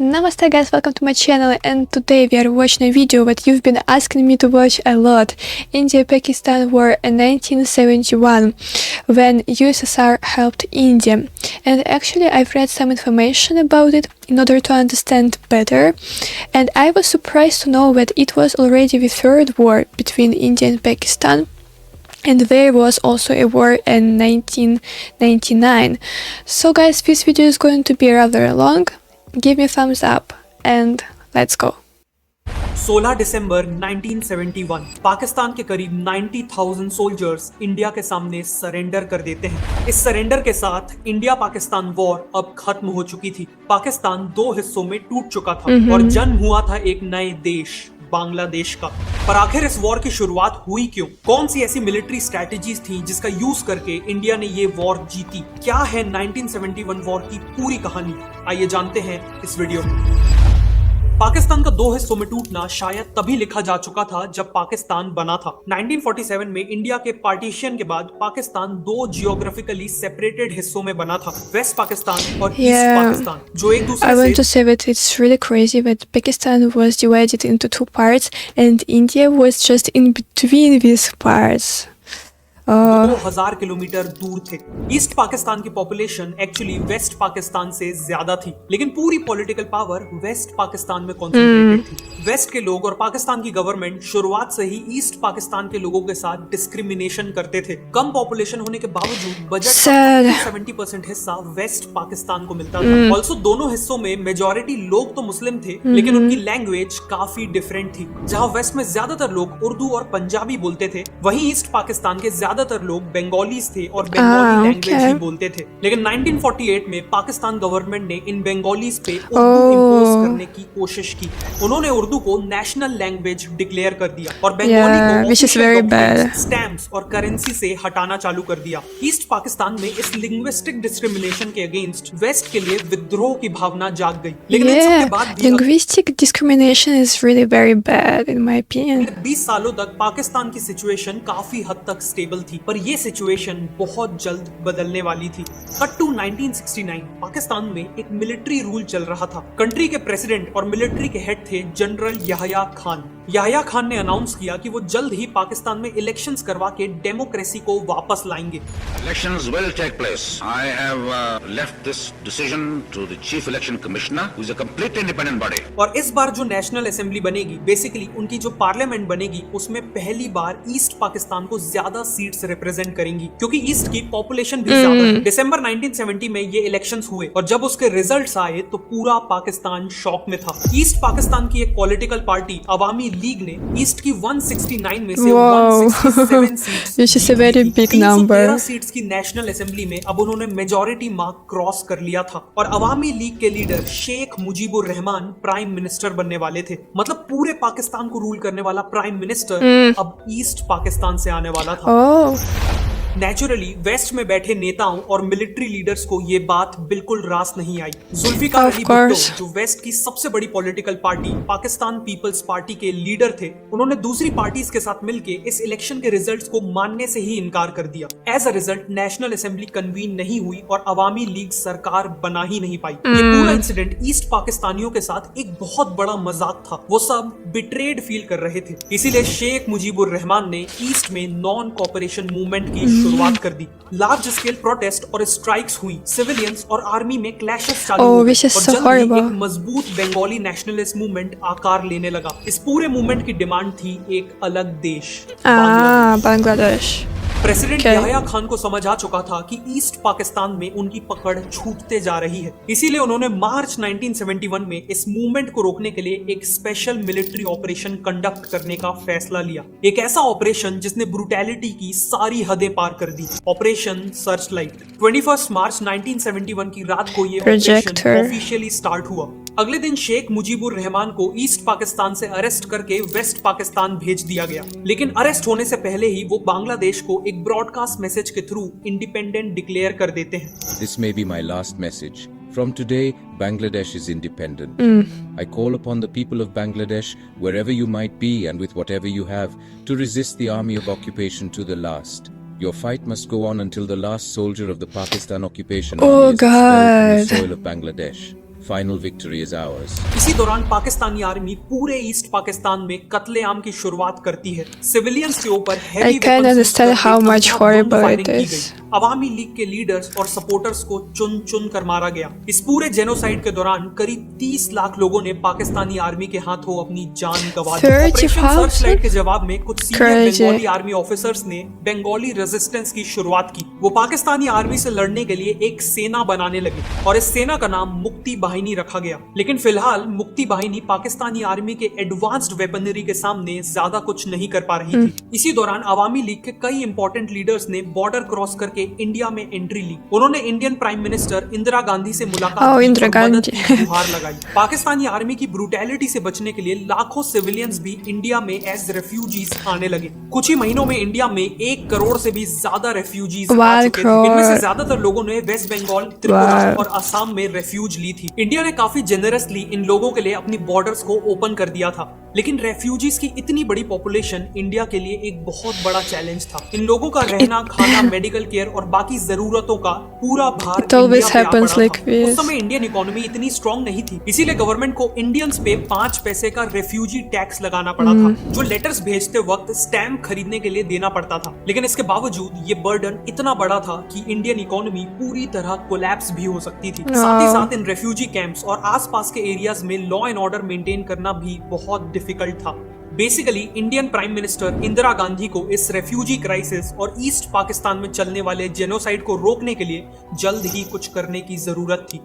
Namaste guys, welcome to my channel, and today we are watching a video that you've been asking me to watch a lot. India-Pakistan War in 1971, when USSR helped India. And actually I've read some information about it in order to understand better, and I was surprised to know that it was already the third war between India and Pakistan. And there was also a war in 1999. So guys, this video is going to be rather long. Give me a thumbs up and let's go. 16 दिसंबर 1971 पाकिस्तान के करीब 90,000 soldiers India के सामने surrender कर देते हैं। इस surrender के साथ इंडिया पाकिस्तान वॉर अब खत्म हो चुकी थी। पाकिस्तान दो हिस्सों में टूट चुका था और जन्म हुआ था एक नए देश बांग्लादेश का। पर आखिर इस वॉर की शुरुआत हुई क्यों? कौन सी ऐसी मिलिट्री स्ट्रेटजीज थी जिसका यूज करके इंडिया ने ये वॉर जीती? क्या है 1971 वॉर की पूरी कहानी? आइए जानते हैं इस वीडियो में। पाकिस्तान का दो हिस्सों में टूटना शायद तभी लिखा जा चुका था जब पाकिस्तान बना था। 1947 में इंडिया के पार्टीशन के बाद पाकिस्तान दो जियोग्राफिकली सेपरेटेड हिस्सों में बना था, वेस्ट पाकिस्तान और ईस्ट पाकिस्तान, जो एक दूसरे I want to say that it's really crazy that Pakistan was divided into two parts and India was just in between these parts. 2000 kilometre दूर थे। ईस्ट पाकिस्तान की पॉपुलेशन एक्चुअली वेस्ट पाकिस्तान से ज्यादा थी, लेकिन पूरी पॉलिटिकल पावर वेस्ट पाकिस्तान में concentrated थी। वेस्ट के लोग और पाकिस्तान की गवर्नमेंट शुरुआत से ही ईस्ट पाकिस्तान के लोगों के साथ डिस्क्रिमिनेशन करते थे। कम पॉपुलेशन होने के बावजूद बजट का 70% हिस्सा वेस्ट पाकिस्तान को मिलता था। ऑल्सो दोनों हिस्सों में मेजोरिटी लोग तो मुस्लिम थे, लेकिन उनकी लैंग्वेज काफी डिफरेंट थी। जहां वेस्ट में ज्यादातर लोग उर्दू और पंजाबी बोलते थे, वहीं ईस्ट पाकिस्तान के ज्यादातर लोग बंगालीज थे और बंगाली लैंग्वेज ही बोलते थे। लेकिन 1948 में पाकिस्तान गवर्नमेंट ने इन बंगालीज पे उर्दू इंपोज करने की कोशिश की। उन्होंने उर्दू को नेशनल लैंग्वेज डिक्लेयर कर दिया और बंगाली को स्टैम्प्स और करेंसी से हटाना चालू कर दिया। ईस्ट पाकिस्तान में इस लिंग्विस्टिक डिस्क्रिमिनेशन के अगेंस्ट वेस्ट के लिए विद्रोह की भावना जाग गई। लेकिन इन सब के बाद linguistic discrimination is really very bad in my opinion. 20 सालों तक पाकिस्तान की सिचुएशन काफी हद तक स्टेबल थी, पर ये सिचुएशन बहुत जल्द बदलने वाली थी। कट टू 1969, पाकिस्तान में एक मिलिट्री रूल चल रहा था। कंट्री के प्रेसिडेंट और मिलिट्री के हेड थे जनरल याह्या खान। याह्या खान ने अनाउंस किया कि वो जल्द ही पाकिस्तान में इलेक्शंस करवा के डेमोक्रेसी को वापस लाएंगे। Elections will take place. I have left this decision to the Chief Election Commissioner, who is a complete independent body. और इस बार जो नेशनल असेंबली बनेगी, बेसिकली उनकी जो पार्लियामेंट बनेगी, उसमें पहली बार ईस्ट पाकिस्तान को ज्यादा सीट्स रिप्रेजेंट करेंगी, क्योंकि ईस्ट की पॉपुलेशन भी ज्यादा है। दिसंबर 1970 में ये इलेक्शंस हुए और जब उसके रिजल्ट्स आए तो पूरा पाकिस्तान शॉक में था। ईस्ट पाकिस्तान की एक पॉलिटिकल पार्टी अवामी लीग ने ईस्ट की 169 में से 167 seats, This is a very big number. 313 seats की नेशनल असेंबली में अब उन्होंने मेजॉरिटी मार्क क्रॉस कर लिया था और अवामी लीग के leader Sheikh Mujibur Rahman prime minister बनने वाले थे। मतलब पूरे पाकिस्तान को रूल करने वाला प्राइम मिनिस्टर अब ईस्ट पाकिस्तान से आने वाला था। नेचुरली वेस्ट में बैठे नेताओं और मिलिट्री लीडर्स को ये बात बिल्कुल रास नहीं आई। जुल्फिकार अली भुट्टो, जो वेस्ट की सबसे बड़ी पॉलिटिकल पार्टी पाकिस्तान पीपल्स पार्टी के लीडर थे, उन्होंने दूसरी पार्टीज के साथ मिलके इस इलेक्शन के रिजल्ट्स को मानने से ही इनकार कर दिया। As a result national assembly convene नहीं हुई और अवामी लीग सरकार बना ही नहीं पाई। ये पूरा इंसिडेंट ईस्ट पाकिस्तानियों के साथ एक बहुत बड़ा मजाक था। वो सब बिट्रेड फील कर रहे थे। इसीलिए शेख मुजीबुर रहमान ने ईस्ट में नॉन कॉपरेशन मूवमेंट की शुरुआत कर दी। लार्ज स्केल प्रोटेस्ट और स्ट्राइक्स हुई, सिविलियंस और आर्मी में क्लैशेस चालू हुए और जल्द ही एक मजबूत बंगाली नेशनलिस्ट मूवमेंट आकार लेने लगा। इस पूरे मूवमेंट की डिमांड थी एक अलग देश, बांग्लादेश। प्रेसिडेंट याह्या खान को समझ आ चुका था कि ईस्ट पाकिस्तान में उनकी पकड़ छूटते जा रही है। इसीलिए उन्होंने मार्च 1971 में इस मूवमेंट को रोकने के लिए एक स्पेशल मिलिट्री ऑपरेशन कंडक्ट करने का फैसला लिया। एक ऐसा ऑपरेशन जिसने ब्रूटैलिटी की सारी हदें पार कर दी, ऑपरेशन सर्चलाइट। 21 मार्च 1971 की रात को ये ऑपरेशन ऑफिशियली स्टार्ट हुआ। अगले दिन शेख मुजीबुर रहमान को ईस्ट पाकिस्तान से अरेस्ट करके वेस्ट पाकिस्तान भेज दिया गया, लेकिन अरेस्ट होने से पहले ही वो बांग्लादेश को एक ब्रॉडकास्ट मैसेज के थ्रू इंडिपेंडेंट डिक्लेयर कर देते हैं। This may be my last message. From today, Bangladesh is independent. I call upon the people of Bangladesh, wherever you might be and with whatever you have, to resist the army of occupation to the last. Your fight must go on until the last soldier of the Pakistan occupation army is expelled from the soil of Bangladesh. final victory is ours. इसी दौरान Pakistani army पूरे east Pakistan में कत्लेआम की शुरुआत करती है। Civilians के ऊपर I can't understand how much horrible it is. अवामी लीग के लीडर्स और सपोर्टर्स को चुन चुन कर मारा गया। इस पूरे जेनोसाइड के दौरान करीब 30 लाख लोगों ने पाकिस्तानी आर्मी के हाथों अपनी जान गंवा दी। ऑपरेशन सर्चलाइट के जवाब में कुछ सीनियर बंगाली आर्मी ऑफिसर्स ने बंगाली रेजिस्टेंस की शुरुआत की। वो पाकिस्तानी आर्मी से लड़ने के लिए एक सेना बनाने लगे और इस सेना का नाम मुक्ति बाहिनी रखा गया। लेकिन फिलहाल मुक्ति बाहिनी पाकिस्तानी आर्मी के एडवांस्ड वेपनरी के सामने ज्यादा कुछ नहीं कर पा रही थी। इसी दौरान अवामी लीग के कई इंपॉर्टेंट लीडर्स ने बॉर्डर क्रॉस करके इंडिया में एंट्री ली। उन्होंने Indian prime minister Indira Gandhi से मुलाकात की और मदद की गुहार लगाई। पाकिस्तानी आर्मी की ब्रूटैलिटी से बचने के लिए लाखों सिविलियंस भी इंडिया में एज रेफ्यूजीज आने लगे। कुछ ही महीनों में इंडिया में 1 करोड़ से भी ज्यादा रेफ्यूजीज आ चुके थे। इनमें से ज्यादातर लोगों ने वेस्ट बंगाल, त्रिपुरा और असम में रेफ्यूज ली थी। इंडिया ने काफी जेनरसली इन लोगों के लिए अपनी बॉर्डर्स को ओपन कर दिया था। लेकिन रेफ्यूजीज की इतनी बड़ी पॉपुलेशन इंडिया के लिए एक बहुत बड़ा चैलेंज था। इन लोगों का रहना, खाना, मेडिकल केयर और बाकी जरूरतों का पूरा भार इंडिया पे आ पड़ा था। उस समय इंडियन इकोनॉमी इतनी स्ट्रांग नहीं थी, इसीलिए गवर्नमेंट को इंडियंस पे 5 पैसे का रेफ्यूजी टैक्स लगाना पड़ा था, जो लेटर्स भेजते वक्त स्टैम्प खरीदने के लिए देना पड़ता था। लेकिन इसके बावजूद ये बर्डन इतना बड़ा था कि इंडियन इकोनॉमी पूरी तरह कोलैप्स भी हो सकती थी। साथ ही साथ इन रेफ्यूजी कैंप्स और आसपास के एरियाज में लॉ एंड ऑर्डर मेंटेन करना भी बहुत डिफिकल्ट था। Basically Indian prime minister Indira Gandhi को इस रेफ्यूजी क्राइसिस और ईस्ट पाकिस्तान में चलने वाले जेनोसाइड को रोकने के लिए जल्द ही कुछ करने की जरूरत थी।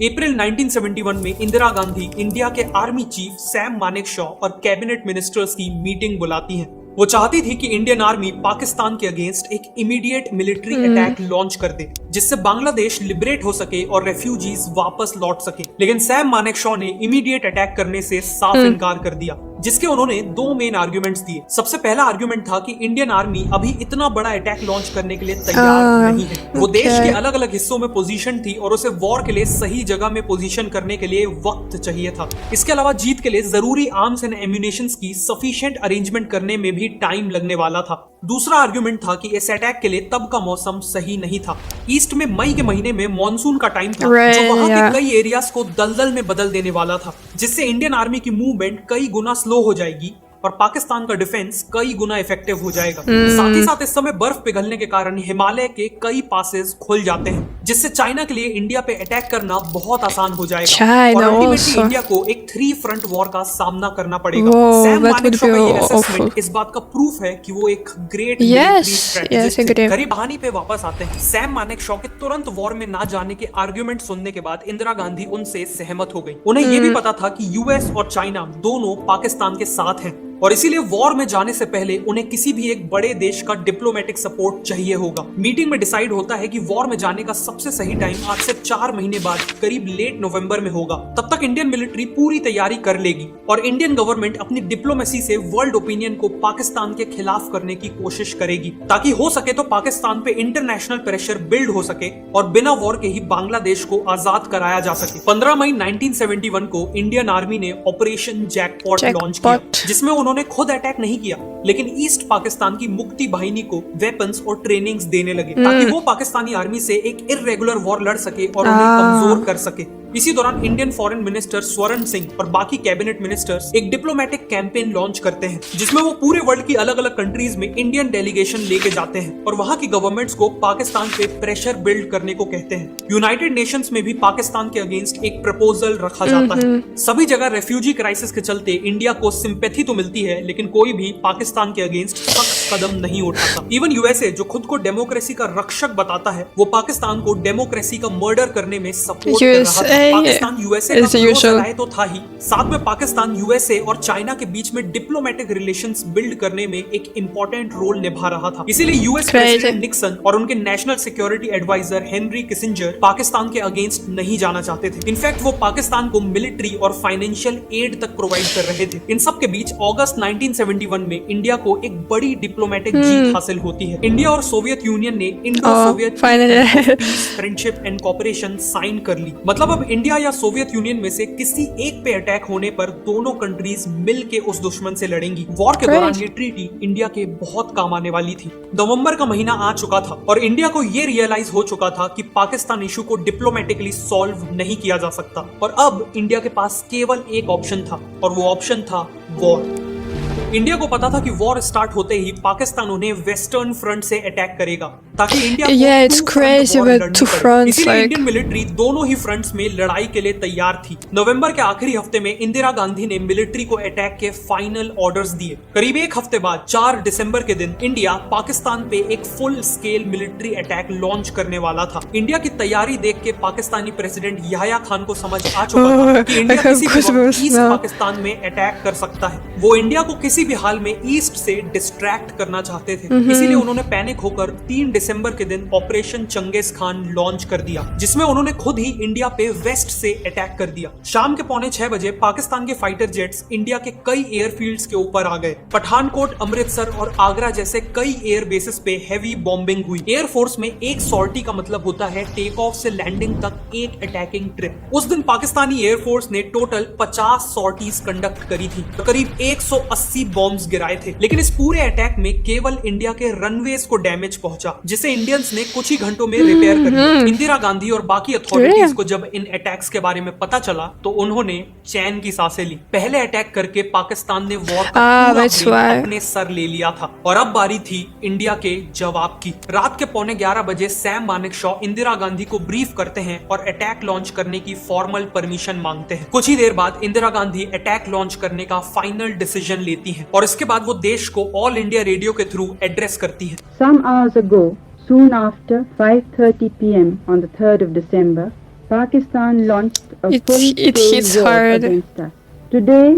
अप्रैल 1971 में इंदिरा गांधी इंडिया के आर्मी चीफ सैम मानेकशॉ और कैबिनेट मिनिस्टर्स की मीटिंग बुलाती हैं। वो चाहती थी कि इंडियन आर्मी पाकिस्तान के अगेंस्ट एक इमीडिएट मिलिट्री अटैक लॉन्च कर दे, जिससे बांग्लादेश लिबरेट हो सके और रेफ्यूजीज वापस लौट सके। लेकिन सैम मानेकशॉ ने इमीडिएट अटैक करने से साफ इनकार कर दिया, जिसके उन्होंने 2 मेन आर्गुमेंट्स दिए। सबसे पहला आर्गुमेंट था कि इंडियन आर्मी अभी इतना बड़ा अटैक लॉन्च करने के लिए तैयार नहीं है। वो देश के अलग अलग हिस्सों में पोजीशन थी और उसे वॉर के लिए सही जगह में पोजीशन करने के लिए वक्त चाहिए था। इसके अलावा जीत के लिए जरूरी आर्म्स एंड एम्यूनेशंस की सफिशिएंट अरेंजमेंट करने में भी टाइम लगने वाला था। दूसरा आर्गुमेंट था कि इस अटैक के लिए तब का मौसम सही नहीं था। ईस्ट में मई के महीने में मॉनसून का टाइम था, जो वहां के कई एरियाज को दलदल में बदल देने वाला था, जिससे इंडियन आर्मी की मूवमेंट कई गुना स्लो हो जाएगी और पाकिस्तान का डिफेंस कई गुना इफेक्टिव हो जाएगा। साथ ही साथ इस समय बर्फ पिघलने के कारण हिमालय के कई पासेस खुल जाते हैं, जिससे चाइना के लिए इंडिया पे अटैक करना बहुत आसान हो जाएगा और अल्टीमेटली इंडिया को एक 3 फ्रंट वॉर का सामना करना पड़ेगा। सैम मानेकशॉ का ये असेसमेंट इस बात का प्रूफ है कि वो एक ग्रेट मिलिट्री स्ट्रेटेजिस्ट थे। करीब कहानी पे वापस आते हैं। सैम मानेकशॉ के तुरंत वॉर में ना जाने के आर्गुमेंट सुनने के बाद इंदिरा गांधी उनसे सहमत हो गई। उन्हें ये भी पता था कि यूएस और चाइना दोनों पाकिस्तान के साथ हैं और इसीलिए वॉर में जाने से पहले उन्हें किसी भी एक बड़े देश का डिप्लोमेटिक सपोर्ट चाहिए होगा। मीटिंग में डिसाइड होता है कि वॉर में जाने का सबसे सही टाइम आज से 4 महीने बाद करीब लेट नवंबर में होगा। तब तक इंडियन मिलिट्री पूरी तैयारी कर लेगी और इंडियन गवर्नमेंट अपनी डिप्लोमेसी से वर्ल्ड ओपिनियन को पाकिस्तान के खिलाफ करने की कोशिश करेगी, ताकि हो सके तो पाकिस्तान पे इंटरनेशनल प्रेशर बिल्ड हो सके और बिना वॉर के ही बांग्लादेश को आजाद कराया जा सके। 15 मई 1971 को इंडियन आर्मी ने ऑपरेशन जैकपॉट लॉन्च किया, जिसमें उन्होंने खुद अटैक नहीं किया, लेकिन ईस्ट पाकिस्तान की मुक्ति बाहिनी को वेपन्स और ट्रेनिंग्स देने लगे, ताकि वो पाकिस्तानी आर्मी से एक इर्रेगुलर वॉर लड़ सके और उन्हें कमजोर कर सके। इसी दौरान इंडियन फॉरेन मिनिस्टर स्वर्ण सिंह और बाकी कैबिनेट मिनिस्टर्स एक डिप्लोमेटिक कैंपेन लॉन्च करते हैं, जिसमें वो पूरे वर्ल्ड की अलग अलग कंट्रीज में इंडियन डेलीगेशन लेके जाते हैं और वहां की गवर्नमेंट्स को पाकिस्तान पे प्रेशर बिल्ड करने को कहते हैं। यूनाइटेड नेशंस में भी पाकिस्तान के अगेंस्ट एक प्रपोजल रखा जाता है। सभी जगह रेफ्यूजी क्राइसिस के चलते इंडिया को सिंपैथी तो मिलती है, लेकिन कोई भी पाकिस्तान के अगेंस्ट सख्त कदम नहीं उठाता। इवन यूएसए, जो खुद को डेमोक्रेसी का रक्षक बताता है, वो पाकिस्तान को डेमोक्रेसी का मर्डर करने में सपोर्ट कर रहा था। पाकिस्तान यूएसए का क्लोज अलाय तो था ही, साथ में पाकिस्तान यूएसए और चाइना के बीच में डिप्लोमेटिक रिलेशंस बिल्ड करने में एक इंपॉर्टेंट रोल निभा रहा था। इसीलिए यूएस प्रेसिडेंट निक्सन और उनके national security adviser Henry Kissinger Pakistan के अगेंस्ट नहीं जाना चाहते थे। इनफैक्ट वो पाकिस्तान को मिलिट्री और फाइनेंशियल एड तक प्रोवाइड कर रहे थे। इन सब के बीच अगस्त 1971 में इंडिया को एक बड़ी डिप्लोमेटिक जीत हासिल होती है। इंडिया और सोवियत यूनियन ने Indo Soviet friendship and cooperation sign कर ली। मतलब अब इंडिया या सोवियत यूनियन में से किसी एक पे अटैक होने पर दोनों कंट्रीज मिल के उस दुश्मन से लड़ेंगी। वॉर के दौरान ये ट्रीटी इंडिया के बहुत काम आने वाली थी। नवंबर का महीना आ चुका था और इंडिया को ये रियलाइज हो चुका था कि पाकिस्तान इशू को डिप्लोमेटिकली सॉल्व नहीं किया जा सकता और अब इंडिया के पास केवल एक ऑप्शन था और वो ऑप्शन था वॉर। इंडिया को पता था कि वॉर स्टार्ट होते ही पाकिस्तान उन्हें वेस्टर्न फ्रंट से अटैक करेगा ताकि इंडिया को Yeah, it's two front crazy war with लड़नी two पड़े। fronts, इसीलिए like- इंडियन मिलिट्री दोनों ही फ्रंट्स में लड़ाई के लिए तैयार थी। नवंबर के आखिरी हफ्ते में इंदिरा गांधी ने मिलिट्री को अटैक के फाइनल ऑर्डर्स दिए। करीब एक हफ्ते बाद 4 दिसंबर के दिन इंडिया पाकिस्तान पे एक full scale military attack launch करने वाला था। इंडिया की तैयारी देख के पाकिस्तानी प्रेसिडेंट याह्या खान को समझ आ चुका था कि इंडिया किसी भी वक्त ईस्ट पाकिस्तान में अटैक कर सकता है। वो इंडिया को किसी भी हाल में ईस्ट से डिस्ट्रैक्ट करना चाहते थे। इसीलिए उन्होंने पैनिक होकर 3 दिसंबर के दिन ऑपरेशन चंगेज खान लॉन्च कर दिया, जिसमें उन्होंने खुद ही इंडिया पे वेस्ट से अटैक कर दिया। शाम के 5:45 बजे पाकिस्तान के फाइटर जेट्स इंडिया के कई एयरफील्ड्स के ऊपर आ गए। पठानकोट, अमृतसर और आगरा जैसे कई एयर बेसिस पे हैवी बॉम्बिंग हुई। एयरफोर्स में एक सॉर्टी का मतलब होता है टेक ऑफ से लैंडिंग तक एक अटैकिंग ट्रिप। उस दिन पाकिस्तानी एयरफोर्स ने टोटल 50 सॉर्टीज कंडक्ट करी थी, तो करीब 180 बॉम्ब्स गिराए थे। लेकिन इस पूरे अटैक में केवल इंडिया के रनवेज को डैमेज पहुंचा, जिसे इंडियंस ने कुछ ही घंटों में रिपेयर कर दिया। इंदिरा गांधी और बाकी अथॉरिटीज को जब इन अटैक्स के बारे में पता चला तो उन्होंने चैन की सांसें ली। पहले अटैक करके पाकिस्तान ने वॉर का पूरा ब्लेम अपने सर ले लिया था और अब बारी थी इंडिया के जवाब की। रात के 11:15 बजे सैम मानेकशॉ इंदिरा गांधी को ब्रीफ करते हैं और अटैक लॉन्च करने की फॉर्मल परमिशन मांगते हैं। कुछ ही देर बाद इंदिरा गांधी अटैक लॉन्च करने का फाइनल डिसीजन लेती हैं और इसके बाद वो देश को ऑल इंडिया रेडियो के थ्रू एड्रेस करती है। Some hours ago, soon after 5:30 p.m. on the 3rd of December, Pakistan launched a It full-scale hits war hard. against us. Today,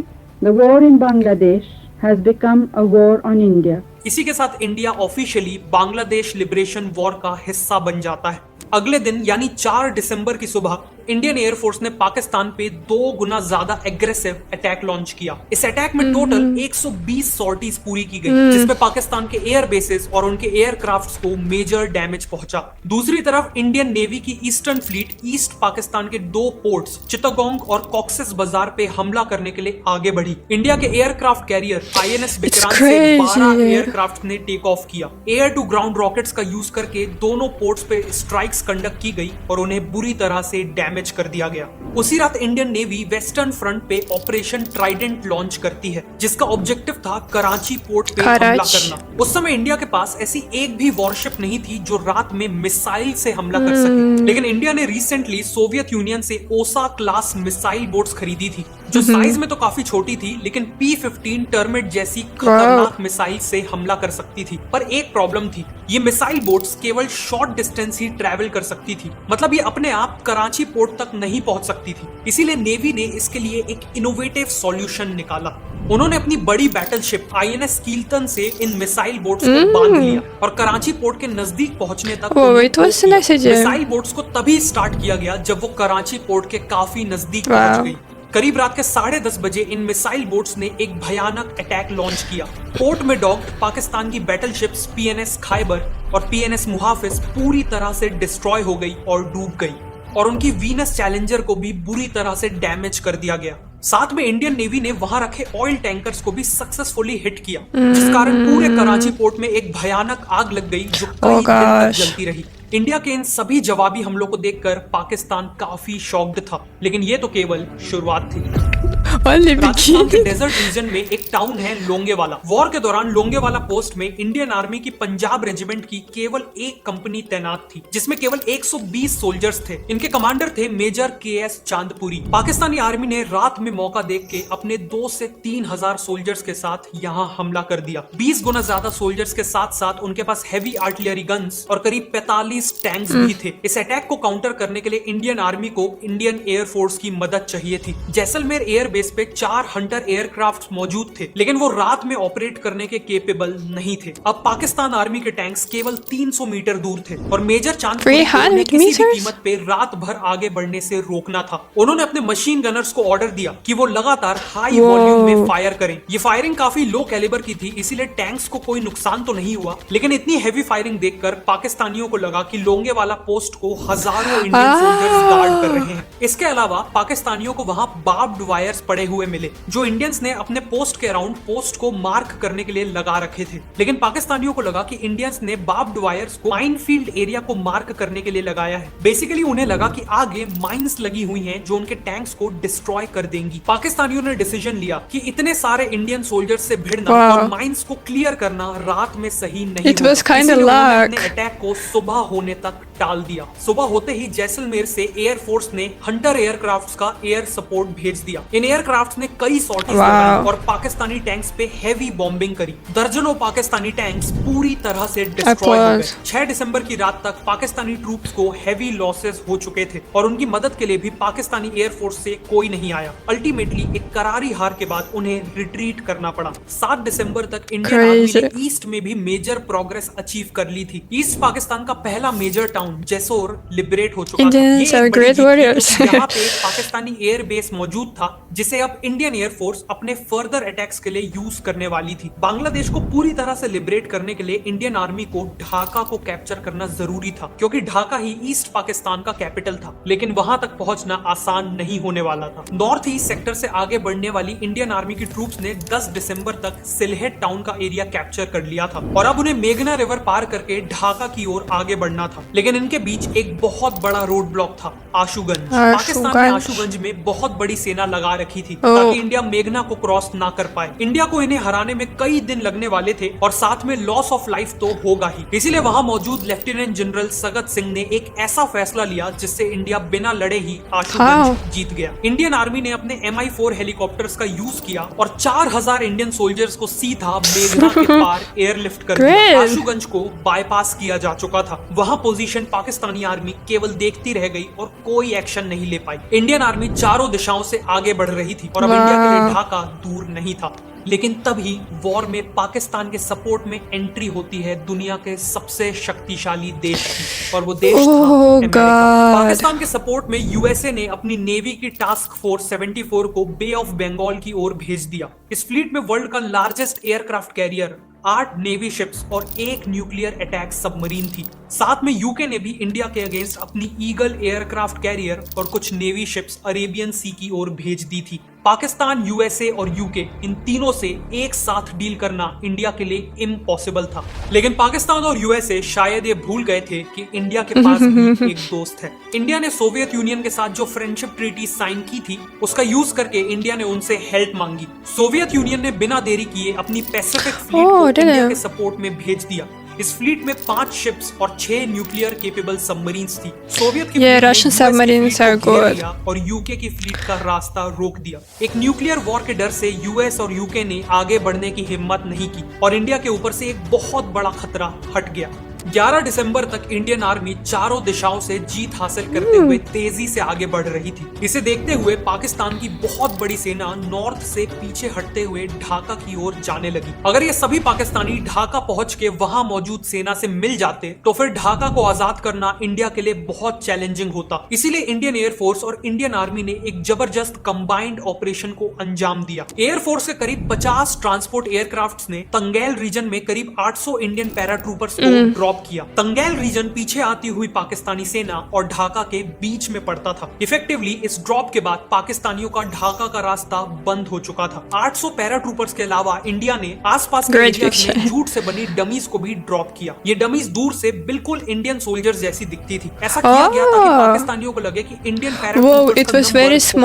the war in Bangladesh has become a war on India. इसी के साथ India officially Bangladesh liberation war का हिस्सा बन जाता है। अगले दिन यानी 4 दिसंबर की सुबह इंडियन एयरफोर्स ने पाकिस्तान पे 2 गुना ज्यादा एग्रेसिव अटैक लॉन्च किया। इस अटैक में टोटल 120 सॉर्टीज पूरी की गई, जिसमें पाकिस्तान के एयर बेसेस और उनके एयरक्राफ्ट्स को मेजर डैमेज पहुंचा। दूसरी तरफ इंडियन नेवी की ईस्टर्न फ्लीट ईस्ट पाकिस्तान के 2 पोर्ट्स चित्तगोंग और कॉक्सेस बाजार पे हमला करने के लिए आगे बढ़ी। इंडिया के एयरक्राफ्ट कैरियर INS विक्रांत से 12 एयरक्राफ्ट ने टेक ऑफ किया। एयर टू ग्राउंड रॉकेट्स का यूज करके दोनों पोर्ट्स पे स्ट्राइक्स कंडक्ट की गई और उन्हें बुरी तरह से डैमेज कर दिया गया। उसी रात इंडियन नेवी वेस्टर्न फ्रंट पे ऑपरेशन ट्राइडेंट लॉन्च करती है, जिसका ऑब्जेक्टिव था कराची पोर्ट पे हमला करना। उस समय इंडिया के पास ऐसी एक भी वॉरशिप नहीं थी जो रात में मिसाइल से हमला कर सके, लेकिन इंडिया ने रिसेंटली सोवियत यूनियन से ओसा क्लास मिसाइल बोट्स खरीदी थी, जो साइज में तो काफी छोटी थी लेकिन P-15 टर्मिट जैसी खतरनाक मिसाइल से हमला कर सकती थी। पर एक प्रॉब्लम थी, ये मिसाइल बोट्स केवल शॉर्ट डिस्टेंस ही ट्रैवल कर सकती थी, मतलब ये अपने आप कराची पोर्ट तक नहीं पहुंच सकती थी। इसीलिए नेवी ने इसके लिए एक इनोवेटिव सॉल्यूशन निकाला। उन्होंने अपनी बड़ी बैटलशिप INS कील्टन से इन मिसाइल बोट्स को बांध लिया और कराची पोर्ट के नजदीक पहुंचने तक मिसाइल बोट्स को तभी स्टार्ट किया गया जब वो कराची पोर्ट के काफी नजदीक पहुंच गई। करीब रात के 10:30 बजे इन मिसाइल बोट्स ने एक भयानक अटैक लॉन्च किया। पोर्ट में डॉक्ड पाकिस्तान की बैटलशिप्स PNS खैबर और PNS मुहाफिज पूरी तरह से डिस्ट्रॉय हो गई और डूब गई और उनकी वीनस चैलेंजर को भी बुरी तरह से डैमेज कर दिया गया। साथ में इंडियन नेवी ने वहां रखे ऑयल टैंकर्स को भी सक्सेसफुली हिट किया, जिस कारण पूरे कराची पोर्ट में एक भयानक आग लग गई जो कई दिन तक जलती रही। इंडिया के इन सभी जवाबी हमलों को देखकर पाकिस्तान काफी शॉक्ड था, लेकिन ये तो केवल शुरुआत थी। राजस्थान के डेजर्ट रीजन में एक टाउन है लोंगेवाला। वॉर के दौरान लोंगेवाला पोस्ट में इंडियन आर्मी की पंजाब रेजिमेंट की केवल एक कंपनी तैनात थी, जिसमें केवल 120 सोल्जर्स थे। इनके कमांडर थे major KS Chandpuri. Pakistani army ने रात में मौका देख के अपने 2 से 3 हजार सोल्जर्स के साथ यहाँ हमला कर दिया। 20 गुना ज्यादा सोल्जर्स के साथ साथ उनके पास हैवी आर्टिलरी गन्स और करीब 45 टैंक्स भी थे। इस अटैक को काउंटर करने के लिए इंडियन आर्मी को इंडियन एयरफोर्स की मदद चाहिए थी। जैसलमेर एयर बेस एयरबेस पे 4 हंटर एयरक्राफ्ट मौजूद थे, लेकिन वो रात में ऑपरेट करने के केपेबल नहीं थे। अब पाकिस्तान आर्मी के टैंक्स केवल 300 मीटर दूर थे और मेजर चांदपुरी को उन्हें किसी भी कीमत पे रात भर आगे बढ़ने से रोकना था। उन्होंने अपने मशीन गनर्स को ऑर्डर दिया कि वो लगातार हाई वॉल्यूम में फायर करें। ये फायरिंग काफी लो कैलिबर की थी, इसीलिए टैंक्स को कोई नुकसान तो नहीं हुआ, लेकिन इतनी हैवी फायरिंग देखकर पाकिस्तानियों को लगा कि लोंगेवाला पोस्ट को हजारों इंडियन सोल्जर्स गार्ड कर रहे हैं। इसके अलावा पाकिस्तानियों को वहां बार्ब्ड वायर्स पड़े हुए मिले, जो इंडियंस ने अपने पोस्ट के अराउंड पोस्ट को मार्क करने के लिए लगा रखे थे। लेकिन पाकिस्तानियों को लगा कि इंडियंस ने बार्ब्ड वायर्स को माइनफील्ड एरिया को मार्क करने के लिए लगाया है। बेसिकली उन्हें लगा कि आगे माइंस लगी हुई हैं जो उनके टैंक्स को डिस्ट्रॉय कर देंगी। पाकिस्तानियों ने डिसीजन लिया कि इतने सारे इंडियन सोल्जर्स से भिड़ना और माइंस को क्लियर करना रात में सही नहीं होगा। इसीलिए उन्होंने अपने अटैक को सुबह होने तक टाल दिया। सुबह होते ही जैसलमेर से एयरफोर्स ने हंटर एयरक्राफ्ट्स का एयर सपोर्ट भेज दिया। इन एयरक्राफ्ट्स ने कई सॉर्टीज लगाई और पाकिस्तानी टैंक्स पे हेवी बॉम्बिंग करी। दर्जनों पाकिस्तानी टैंक्स पूरी तरह से डिस्ट्रॉय हो गए। 6 दिसंबर की रात तक पाकिस्तानी ट्रूप्स को हेवी लॉसेस हो चुके थे और उनकी मदद के लिए भी पाकिस्तानी एयरफोर्स से कोई नहीं आया। अल्टीमेटली एक करारी हार के बाद उन्हें रिट्रीट करना पड़ा। 7 दिसंबर तक इंडियन आर्मी ने ईस्ट में भी मेजर प्रोग्रेस अचीव कर ली थी। ईस्ट पाकिस्तान का पहला मेजर टाउन जैसोर लिबरेट हो चुका था। ये एक बड़ी जीत थी, यहाँ पे पाकिस्तानी एयर बेस मौजूद था जिसे अब इंडियन एयरफोर्स अपने फर्दर अटैक्स के लिए यूज करने वाली थी। बांग्लादेश को पूरी तरह से लिबरेट करने के लिए इंडियन आर्मी को ढाका को कैप्चर करना जरूरी था, क्योंकि ढाका ही ईस्ट पाकिस्तान का कैपिटल था। लेकिन वहां तक पहुंचना आसान नहीं होने वाला था। नॉर्थ ईस्ट सेक्टर से आगे बढ़ने वाली इंडियन आर्मी की ट्रूप्स ने 10 दिसंबर तक सिलहेट टाउन का एरिया कैप्चर कर लिया था और अब उन्हें मेघना रिवर पार करके ढाका की ओर आगे बढ़ना था। लेकिन इनके बीच एक बहुत बड़ा रोड ब्लॉक था, आशुगंज। पाकिस्तान ने आशुगंज में बहुत बड़ी सेना लगा रखी थी ताकि इंडिया मेघना को क्रॉस ना कर पाए। इंडिया को इन्हें हराने में कई दिन लगने वाले थे और साथ में लॉस ऑफ लाइफ तो होगा ही। इसीलिए वहां मौजूद लेफ्टिनेंट जनरल सगत सिंह ने एक ऐसा फैसला लिया जिससे इंडिया बिना लड़े ही आशुगंज जीत गया। इंडियन आर्मी ने अपने MI4 हेलीकॉप्टर्स का यूज किया और 4000 इंडियन सोल्जर्स को सीधा मेघना के पार एयरलिफ्ट कर दिया। आशुगंज को बाईपास किया जा चुका था। वहां पोजीशन पाकिस्तानी आर्मी केवल देखती रह गई और कोई एक्शन नहीं ले पाई। इंडियन आर्मी चारों दिशाओं से आगे बढ़ रही थी और अब इंडिया के लिए ढाका दूर नहीं था। लेकिन तभी वॉर में पाकिस्तान के सपोर्ट में एंट्री होती है दुनिया के सबसे शक्तिशाली देश की, और वो देश था अमेरिका। पाकिस्तान के सपोर्ट में यूएसए ने अपनी नेवी की टास्क फोर्स 74 को बे ऑफ बंगाल की ओर भेज दिया। इस फ्लीट में वर्ल्ड का largest aircraft carrier, 8 navy ships और 1 न्यूक्लियर अटैक सबमरीन थी। साथ में यूके ने भी इंडिया के अगेंस्ट अपनी ईगल एयरक्राफ्ट कैरियर और कुछ नेवी शिप्स अरेबियन सी की ओर भेज दी थी। पाकिस्तान, यूएसए और यूके, इन तीनों से एक साथ डील करना इंडिया के लिए इम्पॉसिबल था। लेकिन पाकिस्तान और यूएसए शायद ये भूल गए थे कि इंडिया के पास भी एक दोस्त है। इंडिया ने सोवियत यूनियन के साथ जो फ्रेंडशिप ट्रीटी साइन की थी उसका यूज करके इंडिया ने उनसे हेल्प मांगी। सोवियत यूनियन ने बिना देरी किए अपनी पैसिफिक फ्लीट को इंडिया के सपोर्ट में भेज दिया। इस फ्लीट में 5 शिप्स और 6 न्यूक्लियर केपेबल सबमरीन्स थी। सोवियत की Russian submarines are good. और यूके की फ्लीट का रास्ता रोक दिया। एक न्यूक्लियर वॉर के डर से यूएस और यूके ने आगे बढ़ने की हिम्मत नहीं की और इंडिया के ऊपर से एक बहुत बड़ा खतरा हट गया। 11 दिसंबर तक इंडियन आर्मी चारों दिशाओं से जीत हासिल करते हुए तेजी से आगे बढ़ रही थी। इसे देखते हुए पाकिस्तान की बहुत बड़ी सेना नॉर्थ से पीछे हटते हुए ढाका की ओर जाने लगी। अगर ये सभी पाकिस्तानी ढाका पहुंच के वहां मौजूद सेना से मिल जाते तो फिर ढाका को आजाद करना इंडिया के लिए बहुत चैलेंजिंग होता। इसीलिए इंडियन एयरफोर्स और इंडियन आर्मी ने एक जबरदस्त कंबाइंड ऑपरेशन को अंजाम दिया। एयरफोर्स के करीब 50 ट्रांसपोर्ट एयरक्राफ्ट ने तंगैल रीजन में करीब 800 इंडियन पैराट्रूपर्स को ड्रॉप किया। तंगैल रीजन पीछे आती हुई पाकिस्तानी सेना और ढाका के बीच में पड़ता था। इफेक्टिवली इस ड्रॉप के बाद पाकिस्तानियों का ढाका का रास्ता बंद हो चुका था। 800 पैराट्रूपर्स के अलावा इंडिया ने आसपास के एरियाज में जूट से बनी डमीज को भी ड्रॉप किया। ये डमीज दूर से बिल्कुल इंडियन सोल्जर्स जैसी दिखती थी। ऐसा किया गया ताकि पाकिस्तानियों को लगे कि इंडियन पैराट्रूपर्स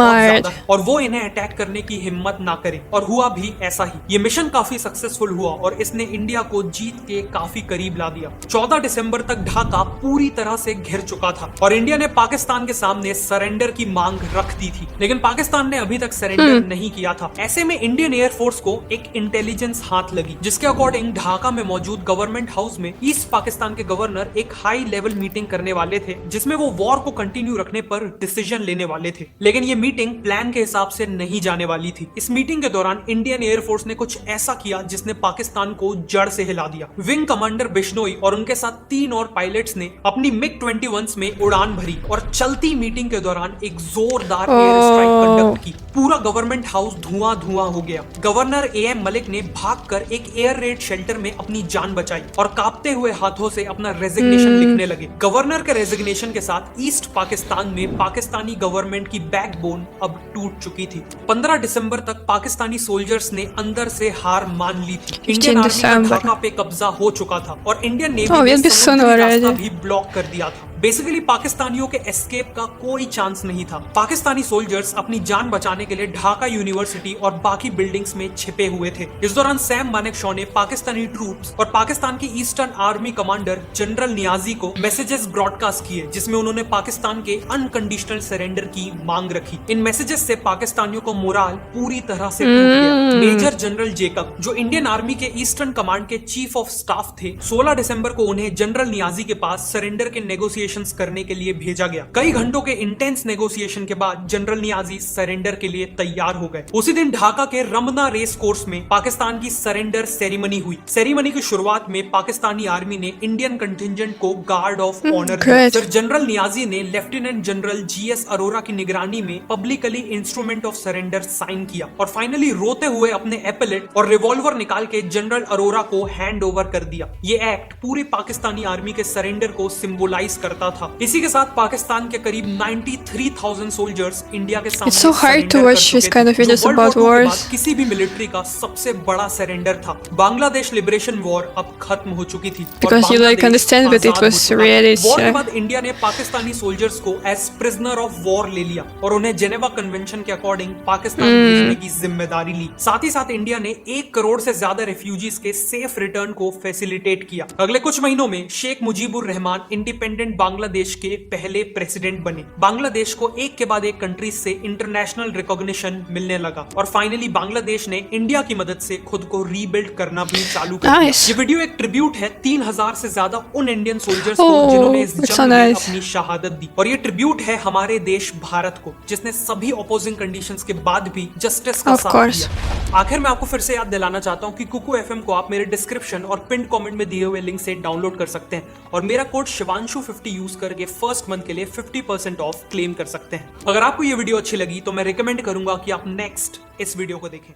और वो इन्हें अटैक करने की हिम्मत ना करे, और हुआ भी ऐसा ही। ये मिशन काफी सक्सेसफुल हुआ और इसने इंडिया को जीत के काफी करीब ला दिया। 14 दिसंबर तक ढाका पूरी तरह से घिर चुका था और इंडिया ने पाकिस्तान के सामने सरेंडर की मांग रख दी थी, लेकिन पाकिस्तान ने अभी तक सरेंडर नहीं किया था। ऐसे में इंडियन एयरफोर्स को एक इंटेलिजेंस हाथ लगी, जिसके अकॉर्डिंग ढाका में मौजूद गवर्नमेंट हाउस में ईस्ट पाकिस्तान के गवर्नर एक हाई लेवल मीटिंग करने वाले थे, जिसमें वो वॉर को कंटिन्यू रखने पर डिसीजन लेने वाले थे। लेकिन ये मीटिंग प्लान के हिसाब से नहीं जाने वाली थी। इस मीटिंग के दौरान इंडियन एयरफोर्स ने कुछ ऐसा किया जिसने पाकिस्तान को जड़ से हिला दिया। विंग कमांडर बिश्नोई और उनके साथ 3 और पायलट्स ने अपनी मिग 21 में उड़ान भरी और चलती मीटिंग के दौरान एक जोरदार एयर स्ट्राइक कंडक्ट की। पूरा गवर्नमेंट हाउस धुआं हो गया। गवर्नर AM मलिक ने भागकर एक एयर रेड शेल्टर में अपनी जान बचाई और कांपते हुए हाथों से अपना रेजिग्नेशन लिखने लगे। गवर्नर के रेजिग्नेशन के साथ ईस्ट पाकिस्तान में पाकिस्तानी गवर्नमेंट की बैकबोन अब टूट चुकी थी। 15 दिसंबर तक पाकिस्तानी सोल्जर्स ने अंदर से हार मान ली थी। इंडियन आर्मी का ढाका पे कब्जा हो चुका था और इंडियन नेवी ने समुद्री रास्ता भी ब्लॉक कर दिया था। बेसिकली पाकिस्तानियों के एस्केप का कोई चांस नहीं था। पाकिस्तानी सोल्जर्स अपनी जान बचाने के लिए ढाका यूनिवर्सिटी और बाकी बिल्डिंग्स में छिपे हुए थे। इस दौरान सैम मानेकशॉ ने पाकिस्तानी ट्रूप्स और पाकिस्तान की eastern army commander general Niazi को मैसेजेस ब्रॉडकास्ट किए, जिसमें उन्होंने पाकिस्तान के अनकंडीशनल सरेंडर की मांग रखी। इन मैसेजेस से पाकिस्तानियों को मोराल पूरी तरह से टूट गया। मेजर जनरल जेकब, जो इंडियन आर्मी के ईस्टर्न कमांड के चीफ ऑफ स्टाफ थे, 16 दिसंबर को उन्हें जनरल नियाजी के पास सरेंडर के नेगोशिएशन करने के लिए भेजा गया। कई घंटों के इंटेंस नेगोशिएशन के बाद जनरल नियाजी सरेंडर के लिए तैयार हो गए। उसी दिन ढाका के रमना रेस कोर्स में पाकिस्तान की सरेंडर सेरेमनी हुई। सेरेमनी की शुरुआत में पाकिस्तानी आर्मी ने इंडियन कंटिंजेंट को गार्ड ऑफ ऑनर दिया। फिर जनरल नियाजी ने लेफ्टिनेंट जनरल GS अरोरा की निगरानी में publicly instrument of surrender sign किया और फाइनली रोते हुए अपने एपेलेट और रिवॉल्वर निकाल के जनरल अरोरा को हैंड ओवर कर दिया। ये एक्ट पूरे पाकिस्तानी आर्मी के सरेंडर को सिंबलाइज करता था। इसी के साथ पाकिस्तान के करीब 93,000 सोल्जर्स इंडिया के सामने It's so hard to watch this kind of videos about wars. किसी भी मिलिट्री का सबसे बड़ा सरेंडर था। बांग्लादेश लिबरेशन वॉर अब खत्म हो चुकी थी। Because you like understand that it was really war के बाद इंडिया ने पाकिस्तानी सोल्जर्स को एज प्रिजनर ऑफ वॉर ले लिया और उन्हें जेनेवा कन्वेंशन के अकॉर्डिंग पाकिस्तान भेजने की जिम्मेदारी ली। साथ ही साथ इंडिया ने 1 करोड़ से ज्यादा रेफ्यूजीज के सेफ रिटर्न को फैसिलिटेट किया। अगले कुछ महीनों में शेख मुजीबुर रहमान इंडिपेंडेंट बांग्लादेश के पहले प्रेसिडेंट बने। बांग्लादेश को एक के बाद एक कंट्रीज से इंटरनेशनल रिकॉग्निशन मिलने लगा और फाइनली बांग्लादेश ने इंडिया की मदद से खुद को रीबिल्ड करना भी चालू कर दिया। ये वीडियो एक ट्रिब्यूट है 3000 से ज्यादा उन इंडियन सोल्जर्स को जिन्होंने इस जंग में अपनी शहादत दी और ये ट्रिब्यूट है हमारे देश भारत को, जिसने सभी ऑपोजिंग कंडीशंस के बाद भी जस्टिस का साथ दिया। आखिर मैं आपको फिर से याद दिलाना चाहता हूँ कि कुकू FM को आप मेरे डिस्क्रिप्शन और पिन कमेंट में दिए हुए लिंक से डाउनलोड कर सकते हैं और मेरा कोड शिवांशु50 यूज करके फर्स्ट मंथ के लिए 50% ऑफ क्लेम कर सकते हैं। अगर आपको ये वीडियो अच्छी लगी तो मैं रिकमेंड करूंगा कि आप नेक्स्ट इस वीडियो को देखें।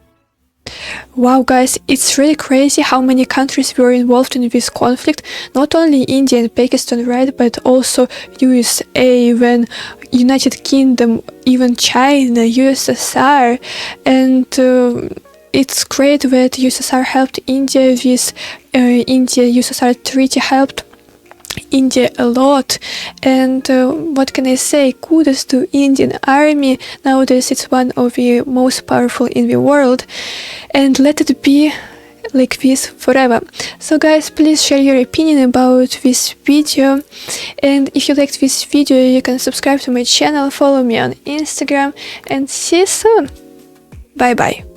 Wow, guys, it's really crazy how many countries were involved in this conflict. Not only India and Pakistan, right, but also USA, even United Kingdom, even China, USSR, and it's great that USSR helped India with India-USSR treaty helped India a lot, and what can I say, kudos to Indian army. Nowadays it's one of the most powerful in the world, and let it be like this forever. So guys, please share your opinion about this video, and if you liked this video you can subscribe to my channel, follow me on Instagram, and see you soon. Bye bye.